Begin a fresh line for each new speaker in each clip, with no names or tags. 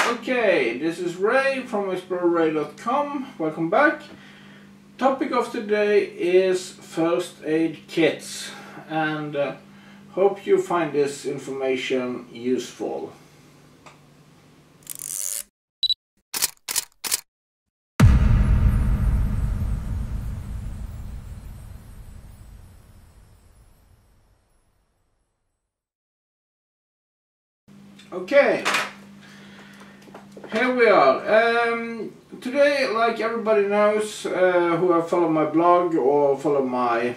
Okay, this is Ray from explorerray.com. Welcome back. Topic of today is first aid kits, and hope you find this information useful. Okay, here we are. Today, like everybody knows who have followed my blog or followed my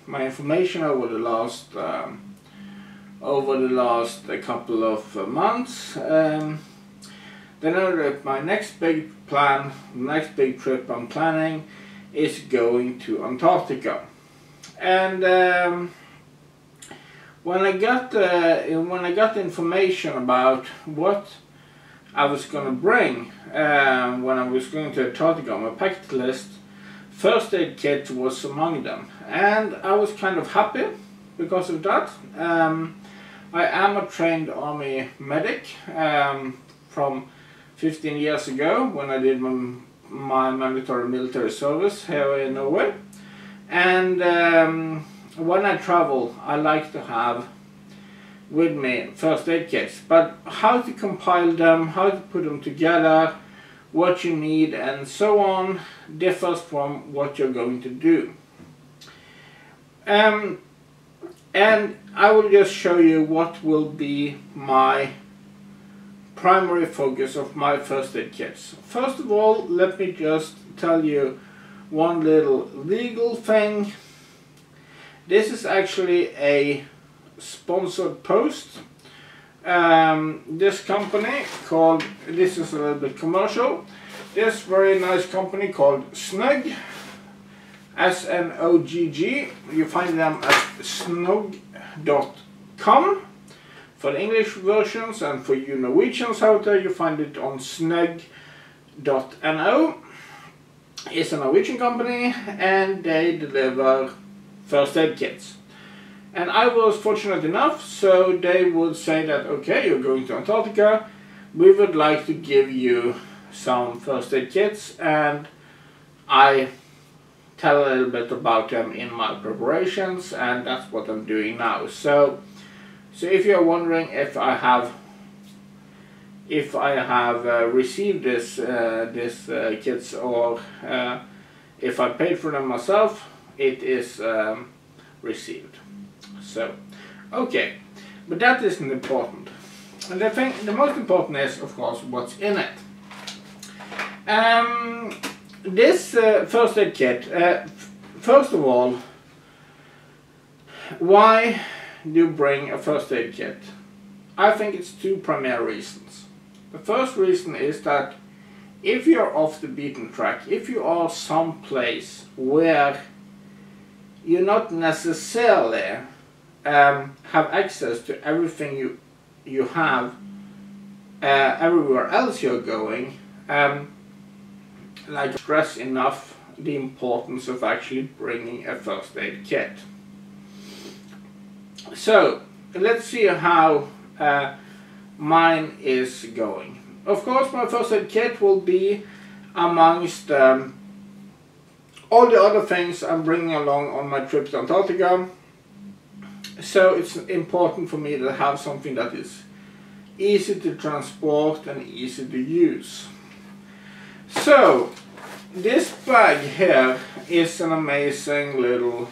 information over the last couple of months, they know that my next big trip I'm planning is going to Antarctica. And when I got the information about what I was going to bring when I was going to Antarctica on my packet list, first aid kit was among them, and I was kind of happy because of that. I am a trained army medic from 15 years ago when I did my mandatory military service here in Norway, and when I travel, I like to have with me first aid kits, but how to compile them, how to put them together, what you need and so on differs from what you're going to do. And I will just show you what will be my primary focus of my first aid kits. First of all, let me just tell you one little legal thing. This is actually a sponsored post. This company called, this is a little bit commercial, this very nice company called Snug, S-N-O-G-G, you find them at snug.com for the English versions, and for you Norwegians out there, you find it on snug.no. It's a Norwegian company and they deliver first aid kits. And I was fortunate enough, so they would say that, okay, you're going to Antarctica, we would like to give you some first aid kits, and I tell a little bit about them in my preparations, and that's what I'm doing now. So if you're wondering if I have received this kits or if I paid for them myself, it is received. So, okay, but that isn't important. And the most important is, of course, what's in it. This first aid kit, first of all, why do you bring a first aid kit? I think it's two primary reasons. The first reason is that if you're off the beaten track, if you are someplace where you not necessarily have access to everything you have everywhere else you're going, like stress enough the importance of actually bringing a first aid kit. So let's see how mine is going. Of course, my first aid kit will be amongst all the other things I'm bringing along on my trip to Antarctica. So it's important for me to have something that is easy to transport and easy to use. So this bag here is an amazing little,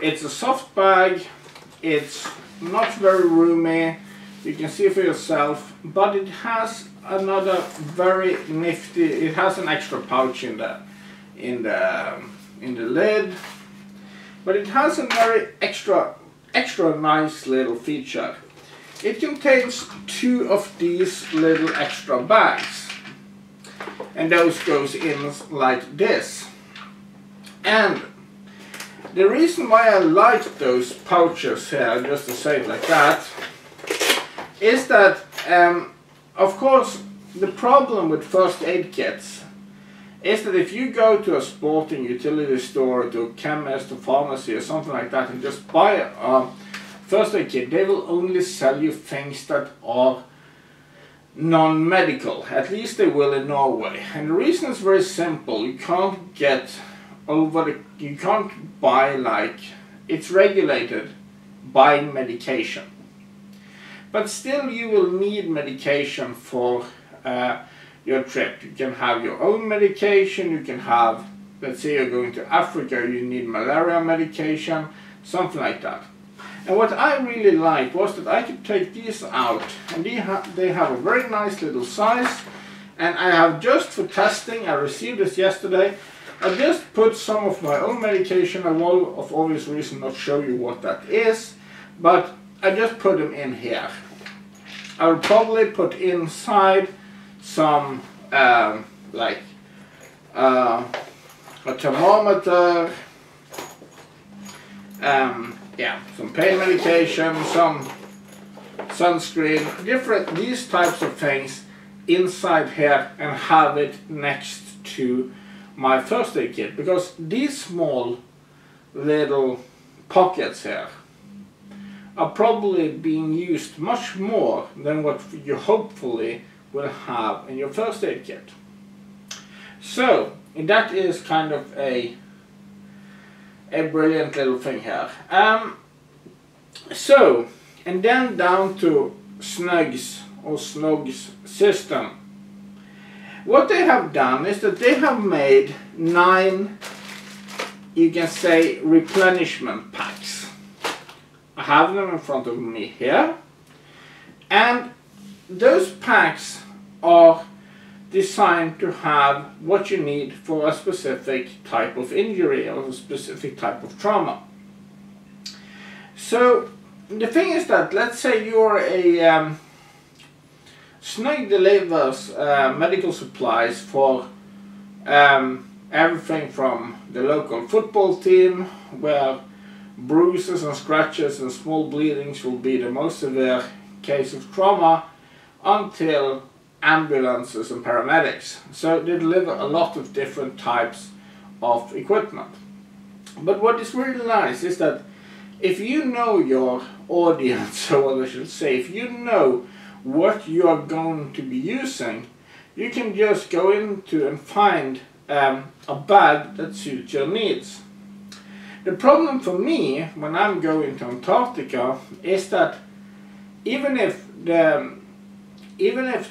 it's a soft bag, it's not very roomy, you can see for yourself, but it has another very nifty, it has an extra pouch in the lid, but it has a very extra nice little feature. It contains two of these little extra bags, and those goes in like this. And the reason why I like those pouches here, just to say it like that, is that of course the problem with first aid kits is that if you go to a sporting utility store, to a chemist, or pharmacy or something like that and just buy a first aid kit, they will only sell you things that are non-medical. At least they will in Norway. And the reason is very simple. You can't get you can't buy, like, it's regulated by medication. But still you will need medication for your trip. You can have your own medication, you can have, let's say you're going to Africa, you need malaria medication, something like that. And what I really liked was that I could take these out, and they have a very nice little size. And I have, just for testing, I received this yesterday, I just put some of my own medication. I will, of obvious reason, not show you what that is, but I just put them in here. I will probably put inside some like a thermometer, yeah, some pain medication, some sunscreen, different these types of things inside here, and have it next to my first aid kit, because these small little pockets here are probably being used much more than what you hopefully will have in your first aid kit. So that is kind of a brilliant little thing here. So, and then down to Snuggies or Snuggies system. What they have done is that they have made 9, you can say, replenishment packs. I have them in front of me here, and those packs are designed to have what you need for a specific type of injury or a specific type of trauma. So the thing is that, let's say you're a Snug delivers medical supplies for everything from the local football team, where bruises and scratches and small bleedings will be the most severe case of trauma, until ambulances and paramedics. So they deliver a lot of different types of equipment. But what is really nice is that if you know your audience, or what I should say, if you know what you are going to be using, you can just go into and find a bag that suits your needs. The problem for me when I'm going to Antarctica is that even if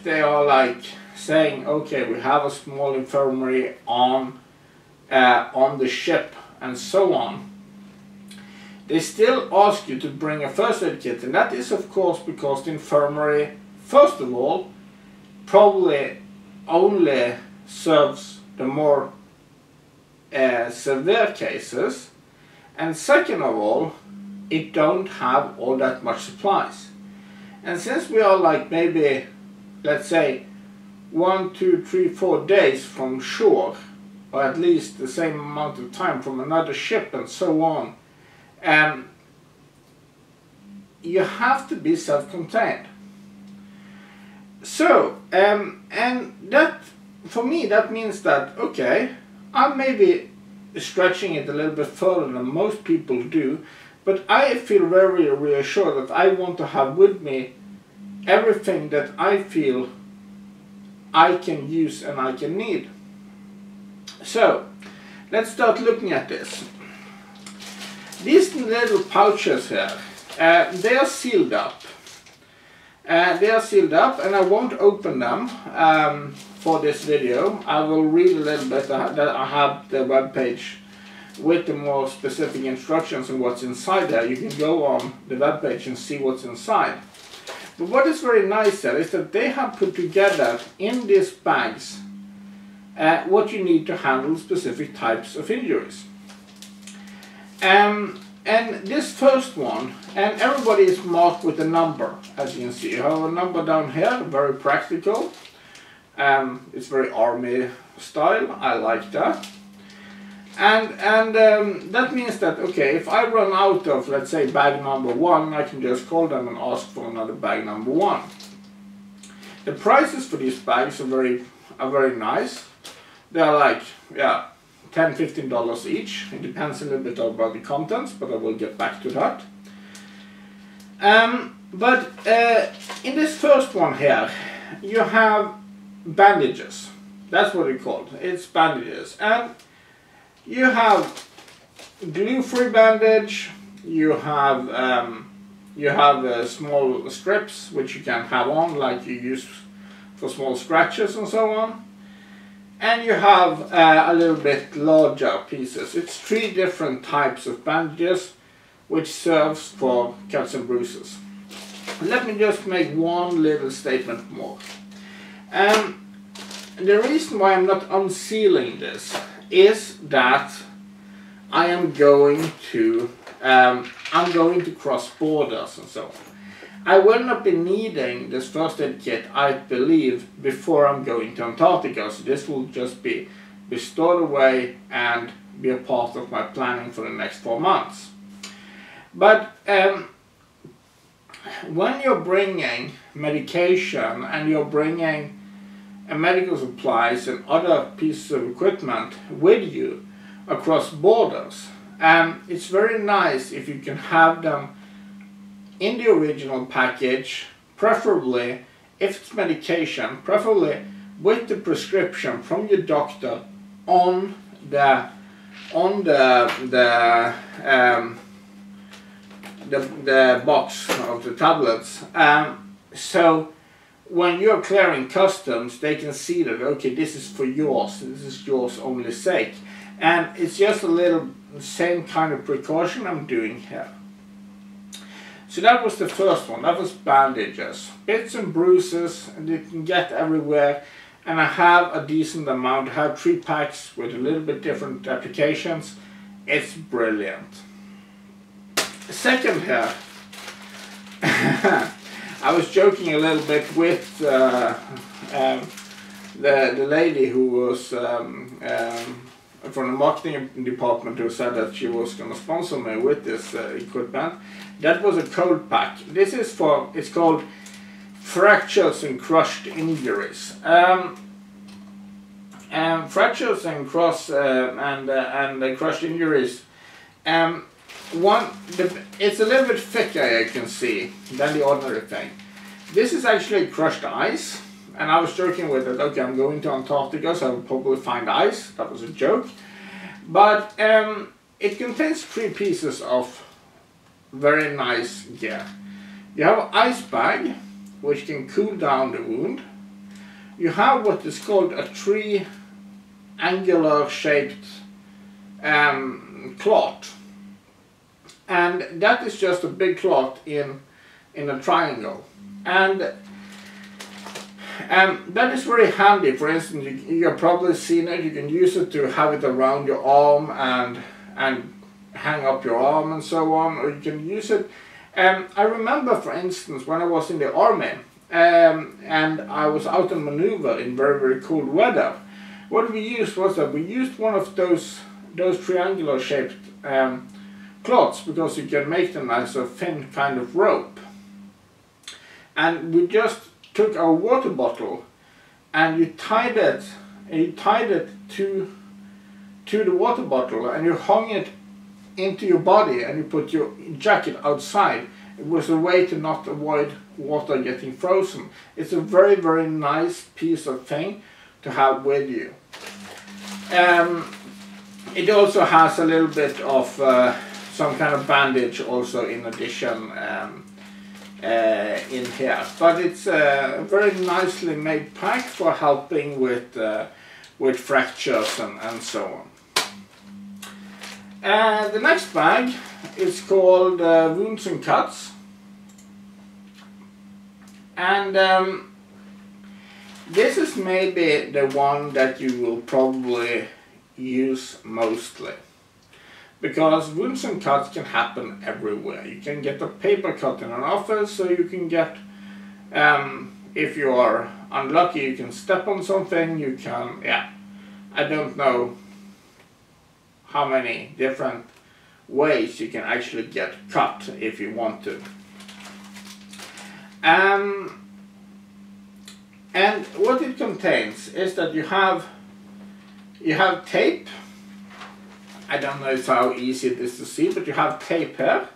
they are like saying, okay, we have a small infirmary on the ship and so on, they still ask you to bring a first aid kit, and that is of course because the infirmary, first of all, probably only serves the more severe cases, and second of all, it don't have all that much supplies. And since we are like maybe, let's say, 1, 2, 3, 4 days from shore, or at least the same amount of time from another ship and so on, you have to be self-contained. So, and that, for me, that means that, okay, I may be stretching it a little bit further than most people do, but I feel very reassured that I want to have with me everything that I feel I can use and I can need. So, let's start looking at this. These little pouches here, they are sealed up. They are sealed up, and I won't open them for this video. I will read a little bit. I have the web page with the more specific instructions on what's inside there. You can go on the web page and see what's inside. But what is very nice there is that they have put together in these bags what you need to handle specific types of injuries. And this first one, and everybody is marked with a number, as you can see. You have a number down here, very practical. It's very army style, I like that. And that means that, okay, if I run out of, let's say, bag number 1, I can just call them and ask for another bag number 1. The prices for these bags are very nice. They're like, yeah, $10–15 each. It depends a little bit about the contents, but I will get back to that. But in this first one here, you have bandages. That's what it's called. It's bandages. And you have glue-free bandage. You have small strips which you can have on, like you use for small scratches and so on. And you have a little bit larger pieces. It's 3 different types of bandages which serves for cuts and bruises. Let me just make one little statement more. The reason why I'm not unsealing this is that I am going to cross borders and so on. I will not be needing this first aid kit, I believe, before I'm going to Antarctica, so this will just be stored away and be a part of my planning for the next 4 months. But when you're bringing medication and you're bringing medical supplies and other pieces of equipment with you across borders, it's very nice if you can have them in the original package, preferably, if it's medication, preferably with the prescription from your doctor on the box of the tablets. So when you're clearing customs, they can see that, okay, this is for yours, this is yours only sake. And it's just a little same kind of precaution I'm doing here. So that was the first one, that was bandages. Bits and bruises, and you can get everywhere. And I have a decent amount, I have 3 packs with a little bit different applications. It's brilliant. Second here, I was joking a little bit with the lady who was from the marketing department, who said that she was going to sponsor me with this equipment. That was a cold pack. This is for, it's called fractures and crushed injuries. Fractures and crushed injuries. It's a little bit thicker, you can see, than the ordinary thing. This is actually crushed ice, and I was joking with it. Okay, I'm going to Antarctica, so I'll probably find ice. That was a joke. But it contains 3 pieces of very nice gear. You have an ice bag, which can cool down the wound. You have what is called a triangular shaped cloth. And that is just a big cloth in a triangle. And that is very handy. For instance, you've probably seen it. You can use it to have it around your arm and hang up your arm and so on. Or you can use it. I remember, for instance, when I was in the army and I was out on maneuver in very, very cold weather. What we used was that we used one of those triangular shaped cloths, because you can make them as a thin kind of rope. And we just took our water bottle and you tied it to the water bottle, and you hung it into your body, and you put your jacket outside. It was a way to not avoid water getting frozen. It's a very, very nice piece of thing to have with you. It also has a little bit of some kind of bandage also in addition in here, but it's a very nicely made pack for helping with fractures and so on. The next bag is called Wounds and Cuts, and this is maybe the one that you will probably use mostly. Because wounds and cuts can happen everywhere. You can get a paper cut in an office, so you can get, if you are unlucky, you can step on something, you can, I don't know how many different ways you can actually get cut if you want to. And what it contains is that you have tape. I don't know how easy it is to see, but you have tape here,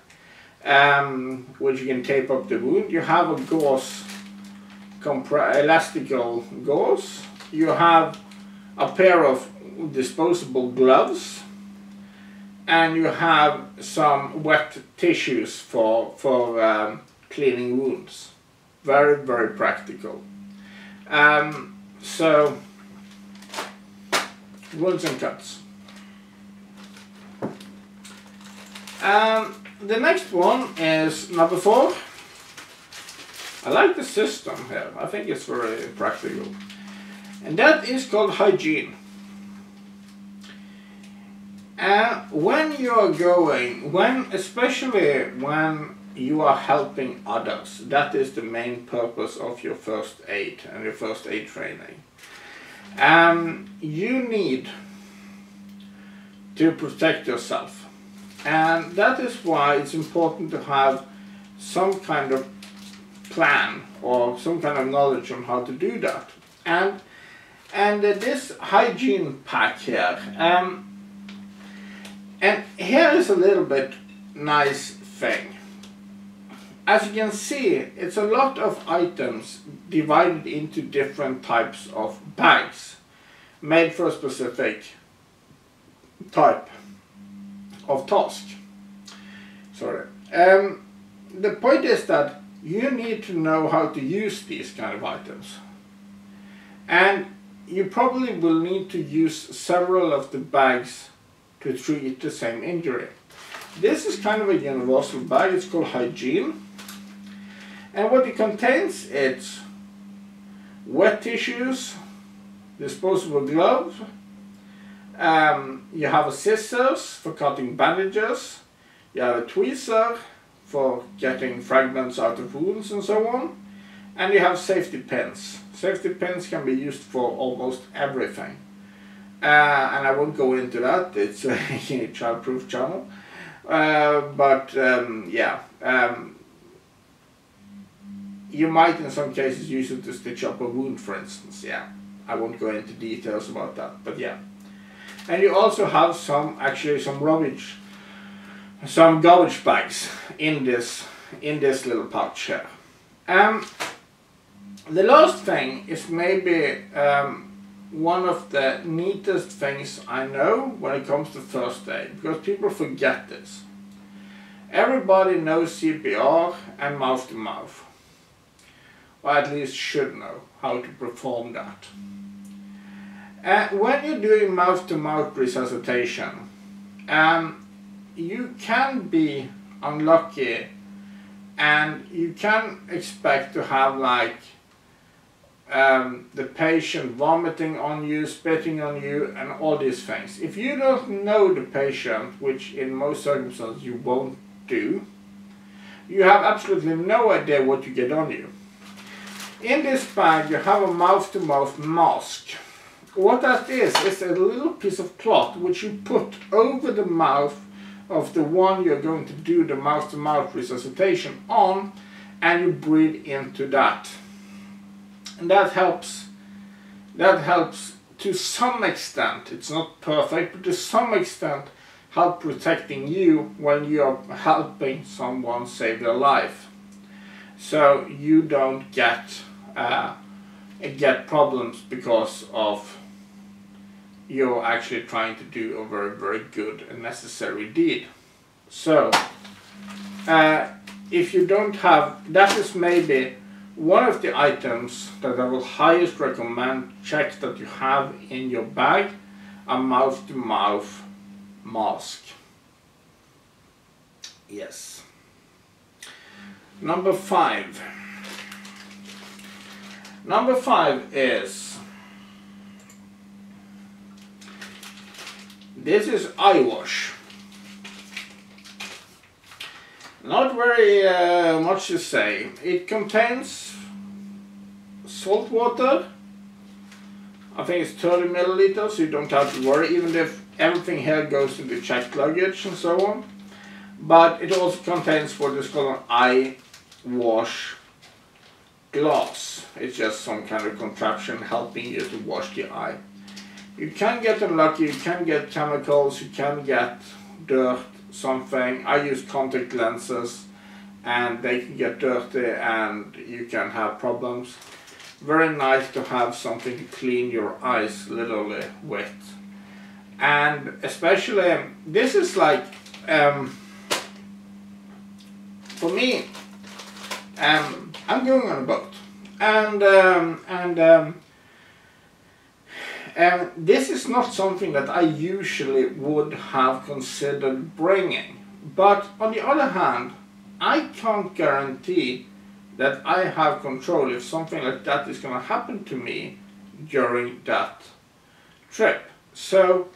which you can tape up the wound. You have a gauze elastical gauze. You have a pair of disposable gloves, and you have some wet tissues for cleaning wounds. Very, very practical. So, wounds and cuts. The next one is number 4. I like the system here. I think it's very practical. And that is called hygiene. When you are going, especially when you are helping others, that is the main purpose of your first aid and your first aid training. You need to protect yourself. And that is why it's important to have some kind of plan or some kind of knowledge on how to do that. And this hygiene pack here, and here is a little bit nice thing. As you can see, it's a lot of items divided into different types of bags made for a specific type of task. Sorry. The point is that you need to know how to use these kind of items. And you probably will need to use several of the bags to treat the same injury. This is kind of a universal bag. It's called Hygiene. And what it contains, it's wet tissues, disposable gloves, you have a scissors for cutting bandages, you have a tweezer for getting fragments out of wounds and so on, and you have safety pins. Safety pins can be used for almost everything. And I won't go into that, it's a child-proof channel. You might in some cases use it to stitch up a wound, for instance. Yeah, I won't go into details about that, but yeah. And you also have some garbage bags in this little pouch here. The last thing is maybe one of the neatest things I know when it comes to first aid, because people forget this. Everybody knows CPR and mouth to mouth, or at least should know how to perform that. When you're doing mouth-to-mouth resuscitation, you can be unlucky and you can expect to have like the patient vomiting on you, spitting on you, and all these things. If you don't know the patient, which in most circumstances you won't do, you have absolutely no idea what you get on you. In this bag you have a mouth-to-mouth mask. What that is a little piece of cloth which you put over the mouth of the one you're going to do the mouth-to-mouth resuscitation on, and you breathe into that. And that helps to some extent. It's not perfect, but to some extent help protecting you when you're helping someone save their life. So you don't get problems because of you're actually trying to do a very, very good and necessary deed. So, if you don't have, that is maybe one of the items that I will highest recommend check that you have in your bag, a mouth-to-mouth mask. Yes. Number 5. Number 5 is, this is eye wash. Not very much to say. It contains salt water. I think it's 30 milliliters, so you don't have to worry, even if everything here goes into checked luggage and so on. But it also contains what is called an eye wash glass. It's just some kind of contraption helping you to wash the eye. You can get unlucky, you can get chemicals, you can get dirt, something. I use contact lenses and they can get dirty and you can have problems. very nice to have something to clean your eyes literally with. And especially, this is like, for me, I'm going on a boat, and this is not something that I usually would have considered bringing. But on the other hand, I can't guarantee that I have control if something like that is going to happen to me during that trip. So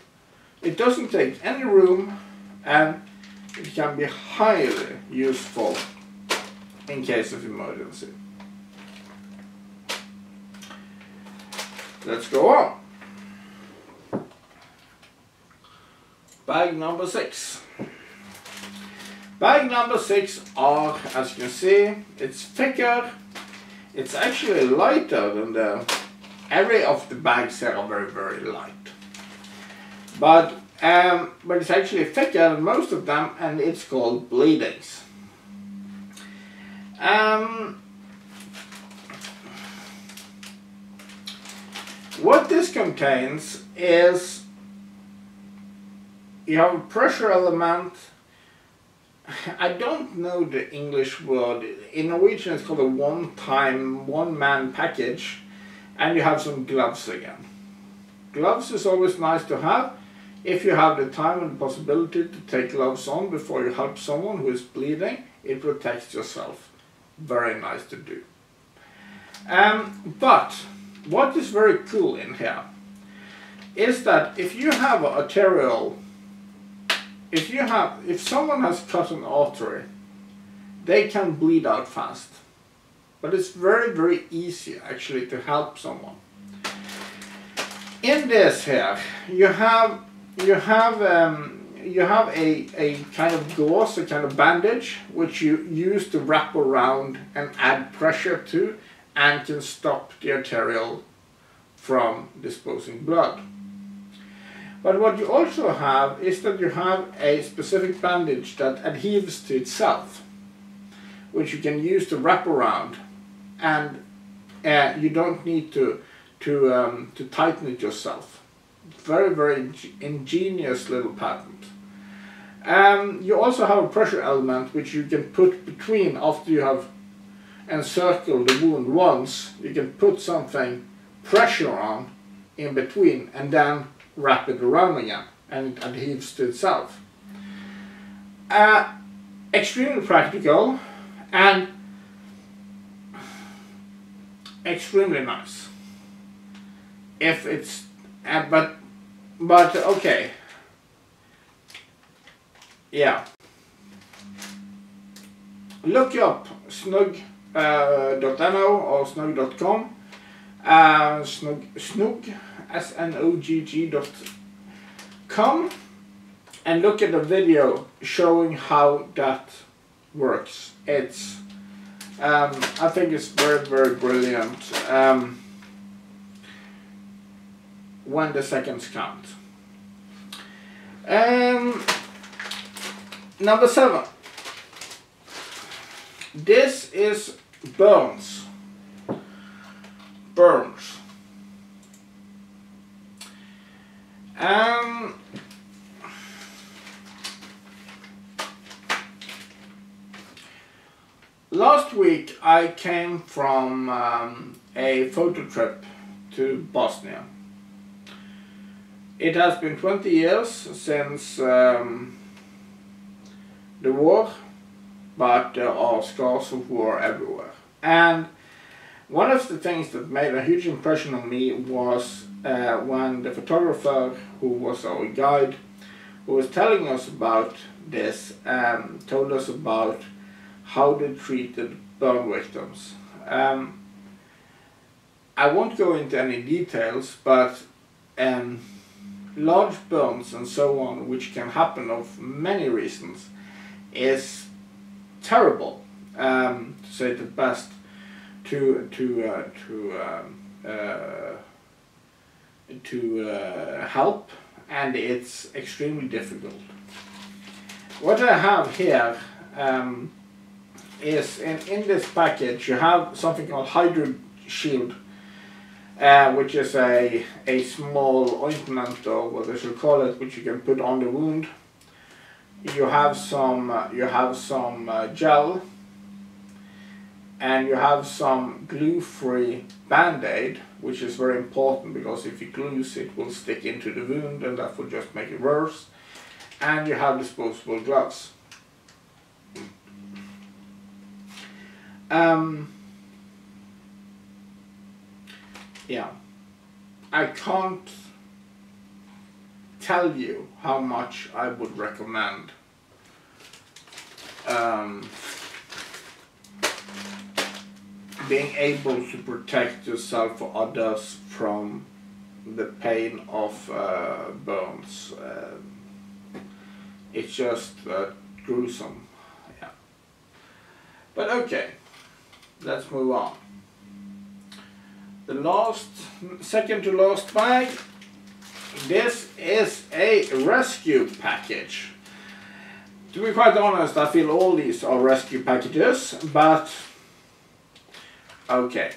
it doesn't take any room, and it can be highly useful in case of emergency. Let's go on. Bag number 6. Bag number 6 are, as you can see, it's thicker. It's actually lighter than every of the bags here are very, very light. But it's actually thicker than most of them, and it's called bleedings. What this contains is, you have a pressure element. I don't know the English word. In Norwegian it's called a one-man package, and you have some gloves again. Gloves is always nice to have if you have the time and the possibility to take gloves on before you help someone who is bleeding. It protects yourself. Very nice to do. But what is very cool in here is that if you have an arterial, if someone has cut an artery, they can bleed out fast. But it's very, very easy actually to help someone. In this here, you have a kind of gauze, a kind of bandage, which you use to wrap around and add pressure to, and can stop the arterial from disposing blood. But what you also have is that you have a specific bandage that adheres to itself, which you can use to wrap around, and you don't need to tighten it yourself. Very, very ingenious little patent. You also have a pressure element which you can put between after you have encircled the wound once. You can put something pressure on in between and then wrap it around again, and it adheres to itself. Extremely practical and extremely nice. If it's but okay, yeah. Look up snug.no or snug.com. Snugg, snugg.com, and look at the video showing how that works. It's I think it's very, very brilliant when the seconds count. Number 7. This is burns. Last week I came from a photo trip to Bosnia. It has been 20 years since the war, but there are scars of war everywhere. And one of the things that made a huge impression on me was when the photographer, who was our guide, who was telling us about this, told us about how they treated burn victims. I won't go into any details, but large burns and so on, which can happen of many reasons, is terrible, to say the best, to help, and it's extremely difficult. What I have here is in this package you have something called Hydro Shield which is a small ointment, or what they should call it, which you can put on the wound. You have some gel, and you have some glue-free band-aid, which is very important because if you glue it will stick into the wound and that will just make it worse. And you have disposable gloves. Yeah, I can't tell you how much I would recommend being able to protect yourself or others from the pain of burns. It's just gruesome. Yeah. But okay, let's move on. The second to last bag. This is a rescue package. To be quite honest, I feel all these are rescue packages, but okay.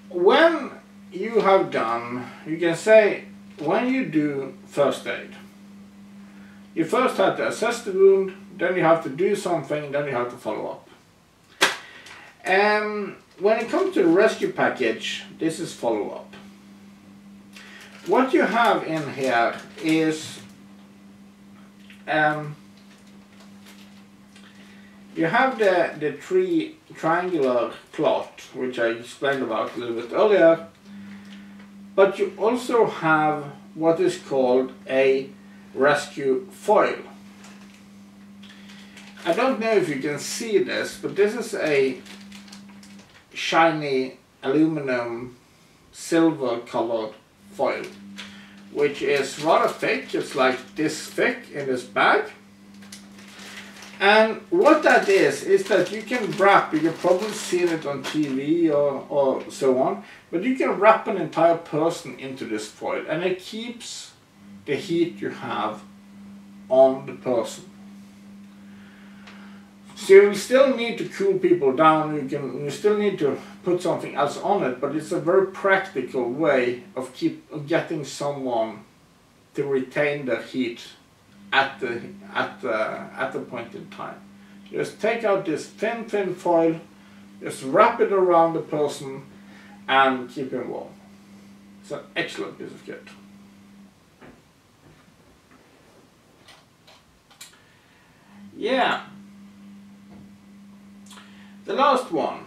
When you have done, you can say, when you do first aid, you first have to assess the wound, then you have to do something, then you have to follow up. When it comes to the rescue package, this is follow up. What you have in here is you have the triangular cloth, which I explained about a little bit earlier, but you also have what is called a rescue foil. I don't know if you can see this, but this is a shiny aluminum silver colored foil, which is rather thick. It's like this thick in this bag. And what that is that you can wrap, you've probably seen it on TV or so on, but you can wrap an entire person into this foil and it keeps the heat you have on the person. So you still need to cool people down, you still need to put something else on it, but it's a very practical way of getting someone to retain their heat at the point in time. Just take out this thin foil, just wrap it around the person and keep him warm. It's an excellent piece of kit. Yeah. The last one.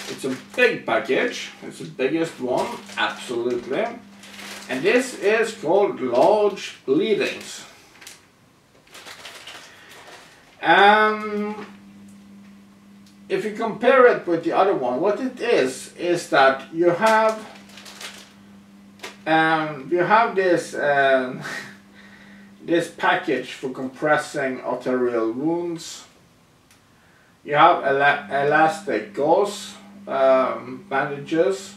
It's a big package. It's the biggest one, absolutely. And this is called large bleedings. If you compare it with the other one, what it is that you have this this package for compressing arterial wounds. You have elastic gauze bandages.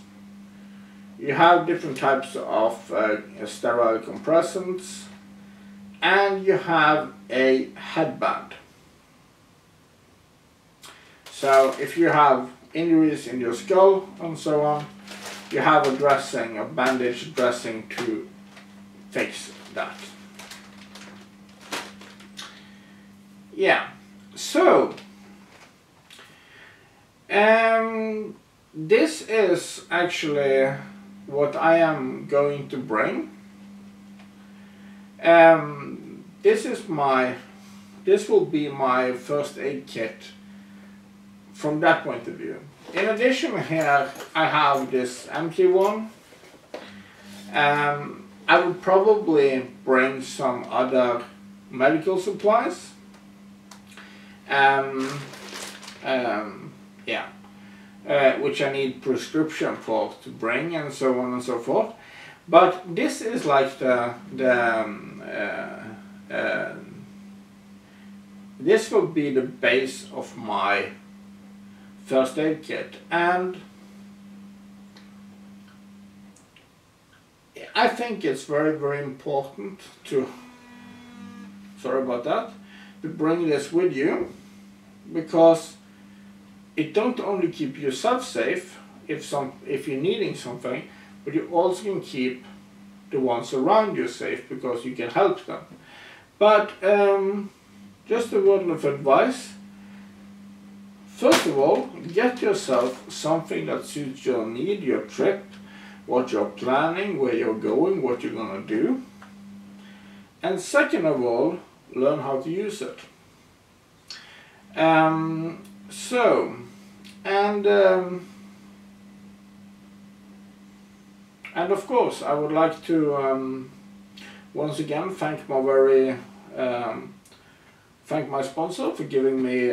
You have different types of sterile compressants, and you have a headband. So if you have injuries in your skull and so on, you have a dressing, a bandage dressing to fix that. Yeah, so this is actually what I am going to bring. This will be my first aid kit from that point of view. In addition, here I have this empty one. I would probably bring some other medical supplies. Which I need prescription for to bring, and so on and so forth. But this is like this will be the base of my first aid kit, and I think it's very, very important to, sorry about that, to bring this with you, because it don't only keep yourself safe if you're needing something, but you also can keep the ones around you safe because you can help them. But just a word of advice. First of all, get yourself something that suits your need, your trip, what you're planning, where you're going, what you're gonna do. And second of all, learn how to use it. And of course, I would like to once again thank my sponsor for giving me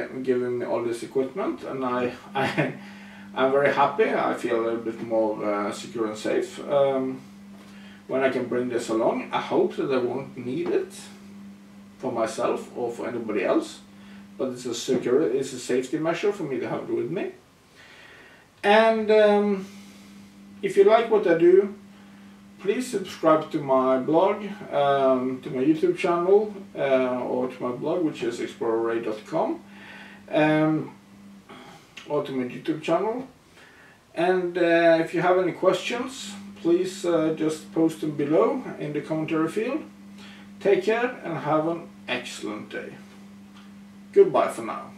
all this equipment, and I'm very happy. I feel a little bit more secure and safe when I can bring this along. I hope that I won't need it for myself or for anybody else, but it's a safety measure for me to have it with me. And if you like what I do, please subscribe to my blog, to my YouTube channel, or to my blog, which is explorerray.com, or to my YouTube channel. And if you have any questions, please just post them below in the commentary field. Take care and have an excellent day. Goodbye for now.